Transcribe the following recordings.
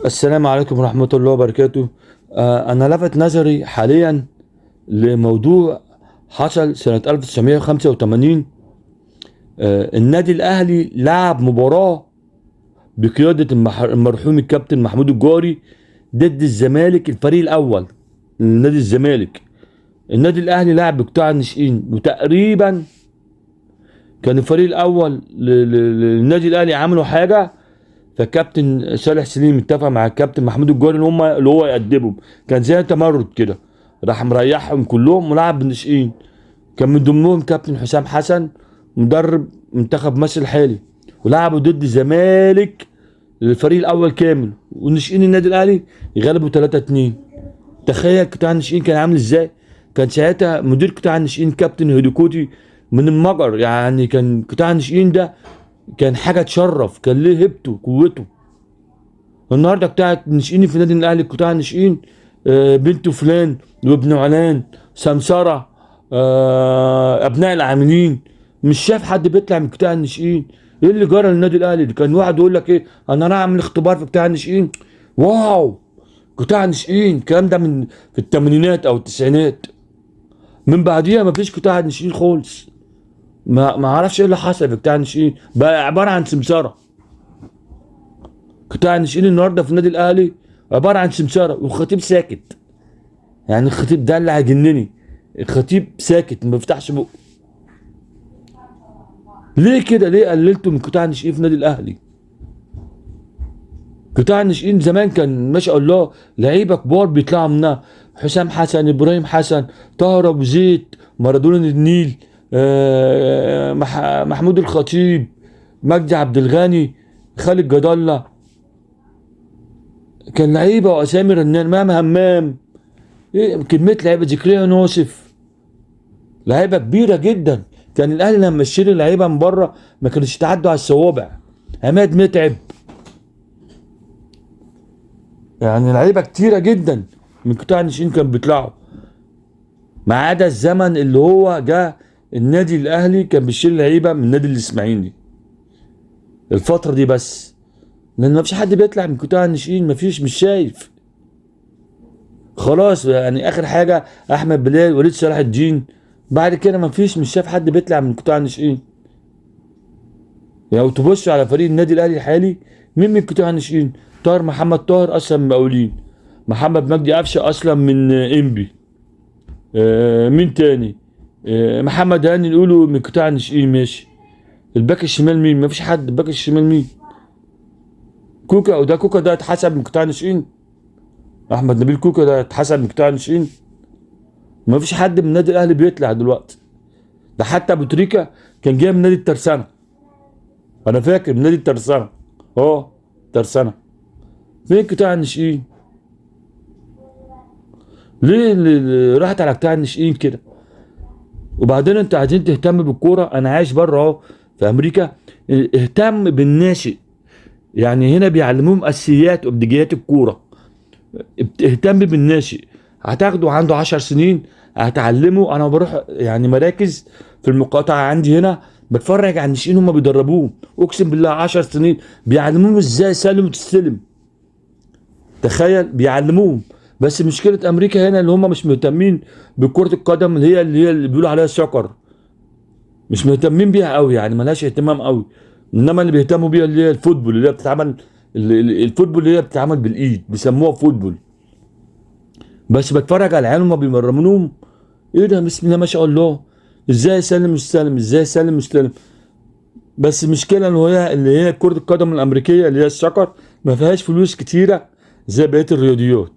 السلام عليكم ورحمة الله وبركاته. أنا لفت نظري حاليا لموضوع حصل سنة 1985. النادي الأهلي لعب مباراة بقيادة المرحوم الكابتن محمود الجاري ضد الزمالك، الفريق الأول لنادي الزمالك. النادي الأهلي لعب بقطاع الناشئين، وتقريبا كان الفريق الأول للنادي الأهلي عملوا حاجة، فالكابتن صالح سليم اتفق مع الكابتن محمود الجوهري ان هم اللي هو يقدمهم. كان زي تمرد كده، راح مريحهم كلهم ولعب بالناشئين. كان من ضمنهم كابتن حسام حسن مدرب منتخب مصر الحالي، ولعبوا ضد الزمالك الفريق الاول كامل، والناشئين النادي الاهلي غلبوا 3-2. تخيل قطاع الناشئين كان عامل ازاي. كان ساعتها مدير قطاع الناشئين كابتن هيدوكوتي من المجر، يعني كان قطاع الناشئين ده كان حاجه تشرف، كان ليه هيبته قوته. النهارده بتاعت ناشئين في نادي الاهلي قطاع الناشئين، بنته فلان وابن علان سمسره، ابناء العاملين. مش شايف حد بيطلع من قطاع الناشئين. ايه اللي جرى للنادي الاهلي؟ ده كان واحد يقول لك ايه، انا رايح اعمل اختبار في قطاع الناشئين. واو، قطاع الناشئين الكلام ده من في الثمانينات او التسعينات. من بعديها مفيش قطاع ناشئين خالص. ما اعرفش ايه اللي حصل في قطاع الناشئين، بقى عباره عن سمسره. قطاع الناشئين النهارده في النادي الاهلي عباره عن سمساره، والخطيب ساكت. يعني الخطيب ده اللي هيجنني، الخطيب ساكت ما بيفتحش بقه. ليه كده؟ ليه قللتوا من قطاع الناشئين في النادي الاهلي؟ قطاع الناشئين زمان كان ما شاء الله لعيبه كبار بيطلعوا منها: حسام حسن، ابراهيم حسن، طاهر ابو زيد، مارادونا النيل، محمود الخطيب، مجدي عبد الغني، خالد جد الله. كان لعيبه واسامي رنان، امام همام. ايه كميه لعيبه، ذكريا نوسف، لعيبه كبيره جدا. كان الاهلي لما يشتري لعيبه من بره ما كانش يتعدوا على الصوابع. عماد متعب، يعني لعيبه كتيره جدا من قطاع الناشئين كانوا بيطلعوا. ما عدا الزمن اللي هو جه النادي الاهلي كان بيشتري لعيبه من النادي الاسماعيلي، الفتره دي بس. لان ما فيش حد بيطلع من قطاع الناشئين، ما فيش، مش شايف. خلاص يعني اخر حاجه احمد بلال، وليد صلاح الدين. بعد كده ما فيش، مش شايف حد بيطلع من قطاع الناشئين. يعني لو تبص على فريق النادي الاهلي الحالي، مين من قطاع الناشئين؟ طاهر محمد طاهر اصلا من مقاولين، محمد مجدي قفشه اصلا من انبي. مين تاني؟ محمد هاني نقوله من قطاع الناشئين، ماشي. الباك الشمال مين؟ ما فيش حد. الباك الشمال مين؟ كوكا، وده كوكا ده اتحسب من قطاع الناشئين. احمد نبيل كوكا ده اتحسب من قطاع الناشئين. ما فيش حد من النادي الاهلي بيطلع دلوقتي. ده حتى ابو تريكه كان جاي من نادي الترسانه، انا فاكر من نادي الترسانه. اه، ترسانه. فين قطاع الناشئين؟ ليه راحت على قطاع الناشئين كده؟ وبعدين انت عايزين تهتم بالكوره، انا عايش بره اهو في امريكا. اهتم بالناشئ، يعني هنا بيعلموهم اساسيات وابتدائيات الكوره. اهتم بالناشئ، هتاخده عنده 10 سنين هتعلمه. انا بروح يعني مراكز في المقاطعه عندي هنا، بتفرج على الناشئين هم بيدربوهم، اقسم بالله 10 سنين بيعلموهم ازاي سلم وتستلم. تخيل، بيعلموهم. بس مشكله امريكا هنا اللي هم مش مهتمين بكره القدم، اللي بيقولوا عليها سoccer. مش مهتمين بيها قوي، يعني ملهاش اهتمام قوي. انما اللي بيهتموا بيها اللي هي الفوتبول، اللي هي بتتعمل، الفوتبول اللي هي بتتعمل بالايد بيسموها فوتبول. بس بتفرج على العيال وما بيمرنوهم. ايه ده، بسم الله ما شاء الله، ازاي يسلم مستلم، ازاي يسلم مستلم. بس المشكله ان هي اللي هي كره القدم الامريكيه اللي هي السكر ما فيهاش فلوس كتيره زي بقيه الرياضيات.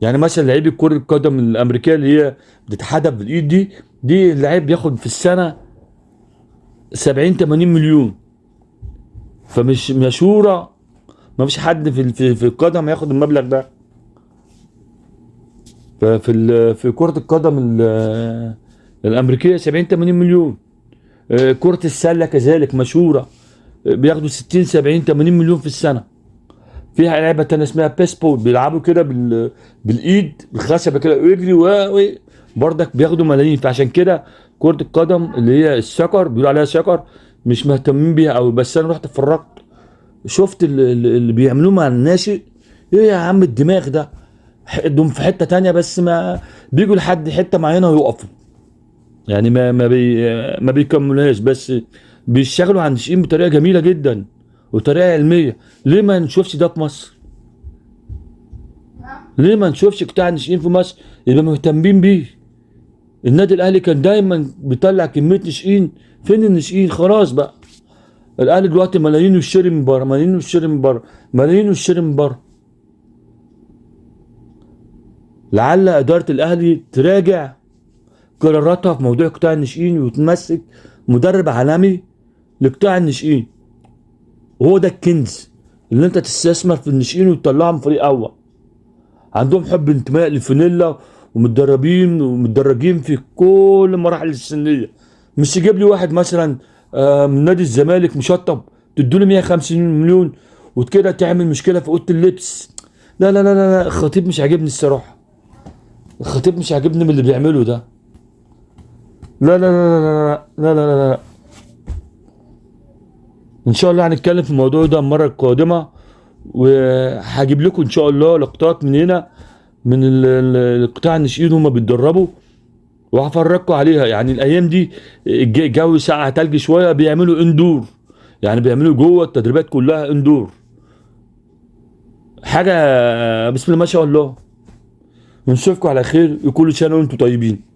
يعني مثلا لعيب كره القدم الامريكيه اللي هي بتتحدف بالايد دي اللعيب بياخد في السنه 70 80 مليون. فمش مشهوره، ما فيش حد في القدم ياخد المبلغ ده. في كره القدم الامريكيه 70 80 مليون. كرة السلة كذلك مشهورة، بياخدوا 60 70 80 مليون في السنة. فيها لعبة تانية اسمها بيسبول، بيلعبوا كده بالإيد بالخشبة كده ويجري برضك بياخدوا ملايين. فعشان كده كرة القدم اللي هي السكر بيقولوا عليها سكر مش مهتمين بيها قوي. بس أنا رحت اتفرجت، شفت اللي بيعملوه مع الناشئ. ايه يا عم الدماغ ده؟ دول في حته تانية، بس ما بيجوا لحد حته معينه ويقفوا. يعني ما بيكملوهاش، بس بيشتغلوا على الناشئين بطريقه جميله جدا وطريقه علميه. ليه ما نشوفش ده في مصر؟ ليه ما نشوفش قطاع الناشئين في مصر يبقى مهتمين بيه؟ النادي الاهلي كان دايما بيطلع كميه ناشئين. فين الناشئين؟ خلاص بقى. الاهلي دلوقتي ملايين يشتري من بره، ملايين يشتري من بره، ملايين يشتري من بره. لعل اداره الاهلي تراجع قراراتها في موضوع قطاع الناشئين وتمسك مدرب عالمي لقطاع الناشئين. وهو ده الكنز، اللي انت تستثمر في الناشئين وتطلعهم فريق اول عندهم حب انتماء للفانيلا، ومتدرجين في كل المراحل السنيه. مش تجيب لي واحد مثلا من نادي الزمالك مشطب تديله 150 مليون وكده تعمل مشكله في اوضه اللبس. لا لا لا لا، الخطيب مش عاجبني الصراحه. الخطيب مش عاجبني من اللي بيعمله ده. لا لا لا لا لا لا لا لا لا. ان شاء الله هنتكلم في الموضوع ده المره القادمه، وهجيب لكم ان شاء الله لقطات من هنا من القطاع الناشئين هما بيتدربوا، وهفرجكم عليها. يعني الايام دي الجو ساقع تلج شويه، بيعملوا اندور. يعني بيعملوا جوه التدريبات كلها اندور. حاجه بسم الله ما شاء الله. ونشوفكم على خير، وكل سنه وانتم طيبين.